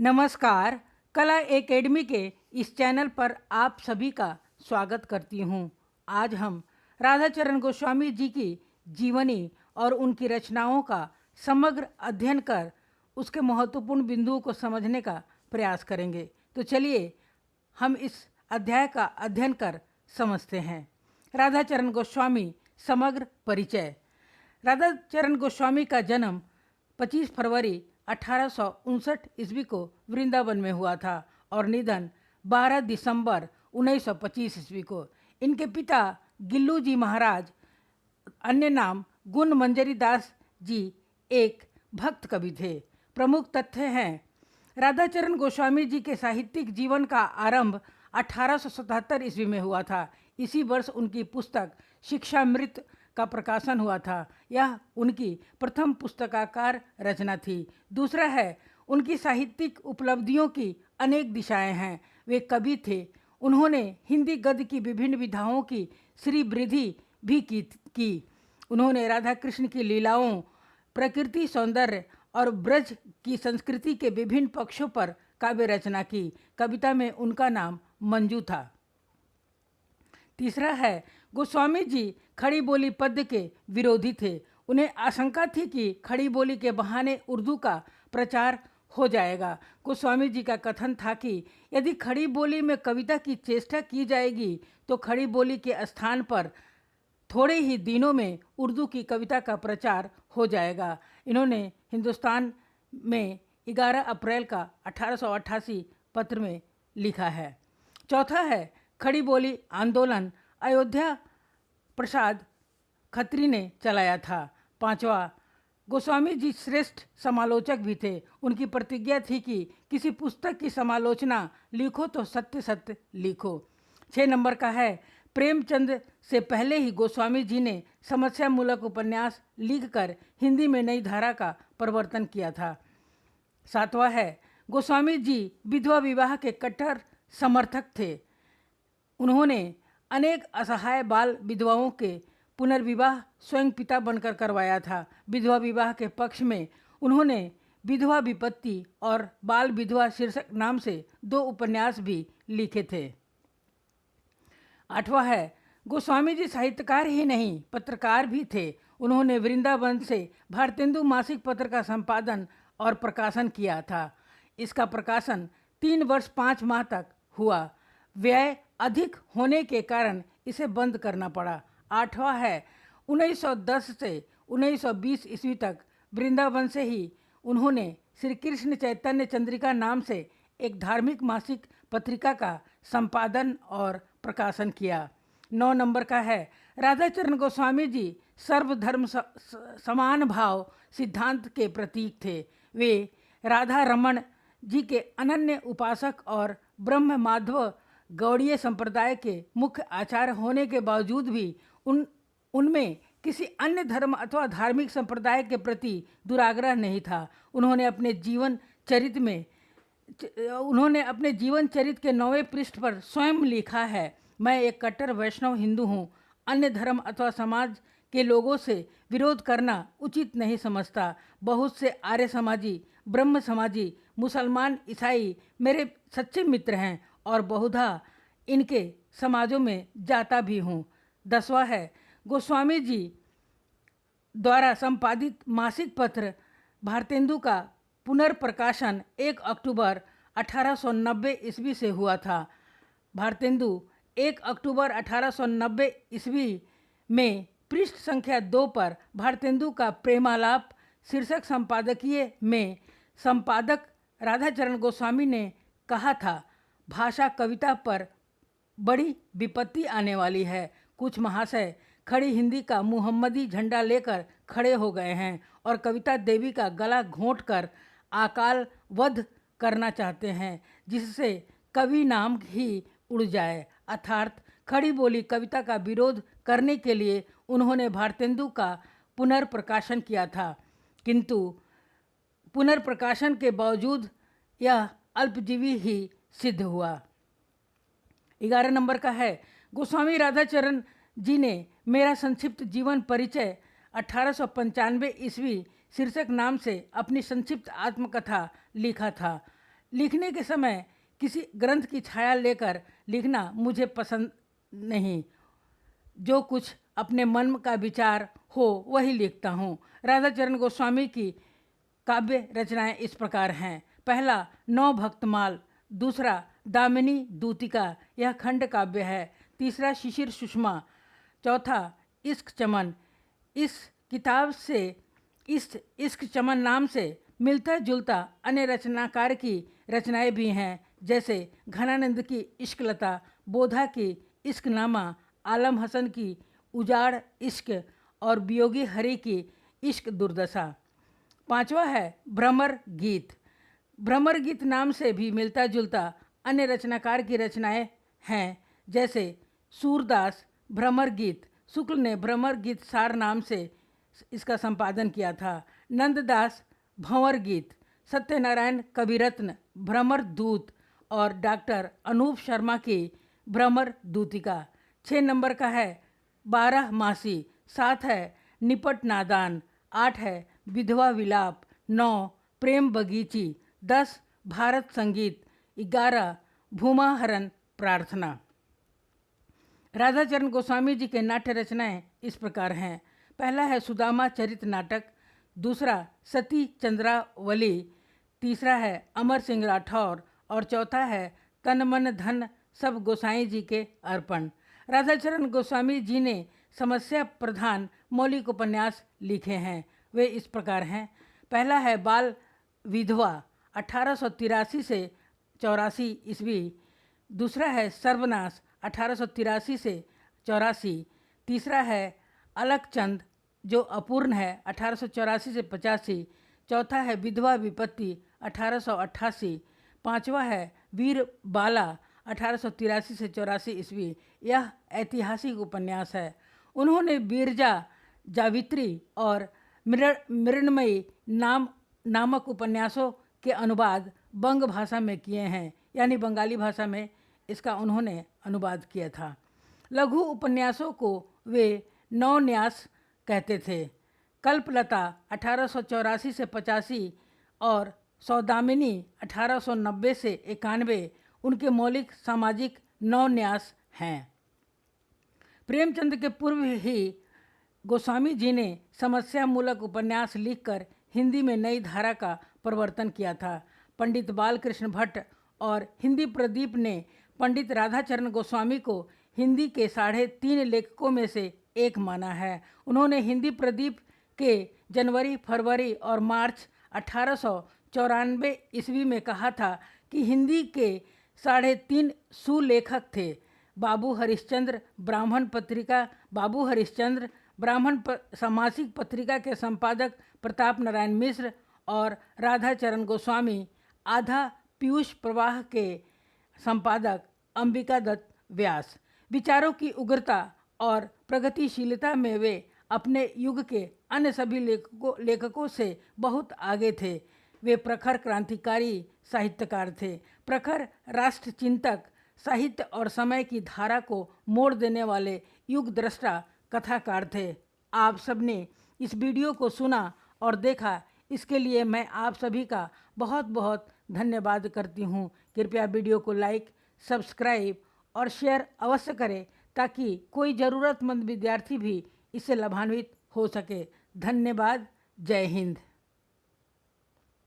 नमस्कार। कला एकेडमी के इस चैनल पर आप सभी का स्वागत करती हूँ। आज हम राधाचरण गोस्वामी जी की जीवनी और उनकी रचनाओं का समग्र अध्ययन कर उसके महत्वपूर्ण बिंदुओं को समझने का प्रयास करेंगे। तो चलिए हम इस अध्याय का अध्ययन कर समझते हैं। राधाचरण गोस्वामी समग्र परिचय। राधाचरण गोस्वामी का जन्म 25 फरवरी 1859 ईस्वी को वृंदावन में हुआ था और निधन 12 दिसंबर 1925 ईस्वी को। इनके पिता गिल्लू जी महाराज, अन्य नाम गुण मंजरी दास जी, एक भक्त कवि थे। प्रमुख तथ्य हैं, राधाचरण गोस्वामी जी के साहित्यिक जीवन का आरंभ 1877 ईस्वी में हुआ था। इसी वर्ष उनकी पुस्तक शिक्षामृत का प्रकाशन हुआ था। यह उनकी प्रथम पुस्तकाकार रचना थी। दूसरा है, उनकी साहित्यिक उपलब्धियों की अनेक दिशाएं हैं। वे कवि थे। उन्होंने हिंदी गद्य की विभिन्न विधाओं की श्री वृद्धि भी की। उन्होंने राधा कृष्ण की लीलाओं, प्रकृति सौंदर्य और ब्रज की संस्कृति के विभिन्न पक्षों पर काव्य रचना की। कविता में उनका नाम मंजू था। तीसरा है, गोस्वामी जी खड़ी बोली पद्य के विरोधी थे। उन्हें आशंका थी कि खड़ी बोली के बहाने उर्दू का प्रचार हो जाएगा। गोस्वामी जी का कथन था कि यदि खड़ी बोली में कविता की चेष्टा की जाएगी तो खड़ी बोली के स्थान पर थोड़े ही दिनों में उर्दू की कविता का प्रचार हो जाएगा। इन्होंने हिंदुस्तान में 11 अप्रैल का 1888 पत्र में लिखा है। चौथा है, खड़ी बोली आंदोलन अयोध्या प्रसाद खत्री ने चलाया था। पांचवा, गोस्वामी जी श्रेष्ठ समालोचक भी थे। उनकी प्रतिज्ञा थी कि किसी पुस्तक की समालोचना लिखो तो सत्य सत्य लिखो। 6 नंबर का है, प्रेमचंद से पहले ही गोस्वामी जी ने समस्या मूलक उपन्यास लिखकर हिंदी में नई धारा का प्रवर्तन किया था। 7वां है, गोस्वामी जी विधवा विवाह के कट्टर समर्थक थे। उन्होंने अनेक असहाय बाल विधवाओं के पुनर्विवाह स्वयं पिता बनकर करवाया था। विधवा विवाह के पक्ष में उन्होंने विधवा विपत्ति और बाल विधवा शीर्षक नाम से 2 उपन्यास भी लिखे थे। 8वां है, गोस्वामी जी साहित्यकार ही नहीं पत्रकार भी थे। उन्होंने वृंदावन से भारतेंदु मासिक पत्र का संपादन और प्रकाशन किया था। इसका प्रकाशन 3 वर्ष 5 माह तक हुआ। व्यय अधिक होने के कारण इसे बंद करना पड़ा। 8वां है, 1910 से 1920 ईस्वी तक वृंदावन से ही उन्होंने श्री कृष्ण चैतन्य चंद्रिका नाम से एक धार्मिक मासिक पत्रिका का संपादन और प्रकाशन किया। 9 नंबर का है, राधाचरण गोस्वामी जी सर्वधर्म समान भाव सिद्धांत के प्रतीक थे। वे राधा रमण जी के अनन्य उपासक और ब्रह्म माधव गौड़ीय संप्रदाय के मुख्य आचार्य होने के बावजूद भी उनमें किसी अन्य धर्म अथवा धार्मिक संप्रदाय के प्रति दुराग्रह नहीं था। उन्होंने अपने जीवन चरित के 9वें पृष्ठ पर स्वयं लिखा है, मैं एक कट्टर वैष्णव हिंदू हूँ। अन्य धर्म अथवा समाज के लोगों से विरोध करना उचित नहीं समझता। बहुत से आर्य समाजी, ब्रह्म समाजी, मुसलमान, ईसाई मेरे सच्चे मित्र हैं और बहुधा इनके समाजों में जाता भी हूँ। 10वां है, गोस्वामी जी द्वारा संपादित मासिक पत्र भारतेंदु का पुनर्प्रकाशन 1 अक्टूबर 1890 ईस्वी से हुआ था। भारतेंदु 1 अक्टूबर 1890 ईस्वी में पृष्ठ संख्या 2 पर भारतेंदु का प्रेमालाप शीर्षक संपादकीय में संपादक राधाचरण गोस्वामी ने कहा था, भाषा कविता पर बड़ी विपत्ति आने वाली है। कुछ महाशय खड़ी हिंदी का मुहम्मदी झंडा लेकर खड़े हो गए हैं और कविता देवी का गला घोंटकर अकाल वध करना चाहते हैं, जिससे कवि नाम ही उड़ जाए। अर्थात खड़ी बोली कविता का विरोध करने के लिए उन्होंने भारतेंदु का पुनर्प्रकाशन किया था, किंतु पुनर्प्रकाशन के बावजूद यह अल्पजीवी ही सिद्ध हुआ। 11 नंबर का है, गोस्वामी राधाचरण जी ने मेरा संक्षिप्त जीवन परिचय 1895 ईस्वी शीर्षक नाम से अपनी संक्षिप्त आत्मकथा लिखा था। लिखने के समय किसी ग्रंथ की छाया लेकर लिखना मुझे पसंद नहीं। जो कुछ अपने मन का विचार हो वही लिखता हूँ। राधाचरण गोस्वामी की काव्य रचनाएं इस प्रकार हैं। पहला नौ भक्तमाल, दूसरा दामिनी दूतिका, यह खंड काव्य है। तीसरा शिशिर सुषमा, चौथा इश्क चमन। इस किताब से इस इश्क चमन नाम से मिलता जुलता अन्य रचनाकार की रचनाएं भी हैं, जैसे घनानंद की इश्कलता, बोधा की इश्कनामा, आलम हसन की उजाड़ इश्क और वियोगी हरि की इश्क दुर्दशा। पांचवा है भ्रमर गीत। भ्रमर गीत नाम से भी मिलता जुलता अन्य रचनाकार की रचनाएं हैं, जैसे सूरदास भ्रमर गीत, शुक्ल ने भ्रमर गीत सार नाम से इसका संपादन किया था। नंददास भंवर गीत, सत्यनारायण कविरत्न भ्रमर दूत और डॉक्टर अनूप शर्मा की भ्रमर दूतिका। 6 नंबर का है 12 मासी, 7 है निपट नादान, 8 है विधवा विलाप, 9 प्रेम बगीची, 10 भारत संगीत, 11 भूमाहरण प्रार्थना। राधाचरण गोस्वामी जी के नाट्य रचनाएं इस प्रकार हैं। पहला है सुदामा चरित नाटक, दूसरा सती चंद्रावली, तीसरा है अमर सिंह राठौर और चौथा है तन मन धन सब गोसाई जी के अर्पण। राधाचरण गोस्वामी जी ने समस्या प्रधान मौलिक उपन्यास लिखे हैं। वे इस प्रकार हैं। पहला है बाल विधवा 1883 से 84 ईस्वी, दूसरा है सर्वनाश 1883 से 84, तीसरा है अलकचंद जो अपूर्ण है 1884 से 85, चौथा है विधवा विपत्ति 1888, पांचवा है वीर बाला 1883 से 84 ईस्वी। यह ऐतिहासिक उपन्यास है। उन्होंने बिरजा जावित्री और मृण्मयी नामक उपन्यासों के अनुवाद बंग भाषा में किए हैं, यानी बंगाली भाषा में इसका उन्होंने अनुवाद किया था। लघु उपन्यासों को वे नवन्यास कहते थे। कल्पलता 1884 से 85 और सौदामिनी 1890 से 91 उनके मौलिक सामाजिक नवन्यास हैं। प्रेमचंद के पूर्व ही गोस्वामी जी ने समस्या मूलक उपन्यास लिखकर हिंदी में नई धारा का प्रवर्तन किया था। पंडित बालकृष्ण भट्ट और हिंदी प्रदीप ने पंडित राधाचरण गोस्वामी को हिंदी के 3.5 लेखकों में से एक माना है। उन्होंने हिंदी प्रदीप के जनवरी, फरवरी और मार्च 1894 ईस्वी में कहा था कि हिंदी के 3.5 सुलेखक थे। बाबू हरिश्चंद्र ब्राह्मण सामासिक पत्रिका के संपादक प्रताप नारायण मिश्र और राधाचरण गोस्वामी आधा पीयूष प्रवाह के संपादक अंबिका दत्त व्यास। विचारों की उग्रता और प्रगतिशीलता में वे अपने युग के अन्य सभी लेखकों से बहुत आगे थे। वे प्रखर क्रांतिकारी साहित्यकार थे, प्रखर राष्ट्र चिंतक, साहित्य और समय की धारा को मोड़ देने वाले युग दृष्टा कथाकार थे। आप सबने इस वीडियो को सुना और देखा, इसके लिए मैं आप सभी का बहुत बहुत धन्यवाद करती हूँ। कृपया वीडियो को लाइक, सब्सक्राइब और शेयर अवश्य करें ताकि कोई ज़रूरतमंद विद्यार्थी भी इससे लाभान्वित हो सके। धन्यवाद। जय हिंद।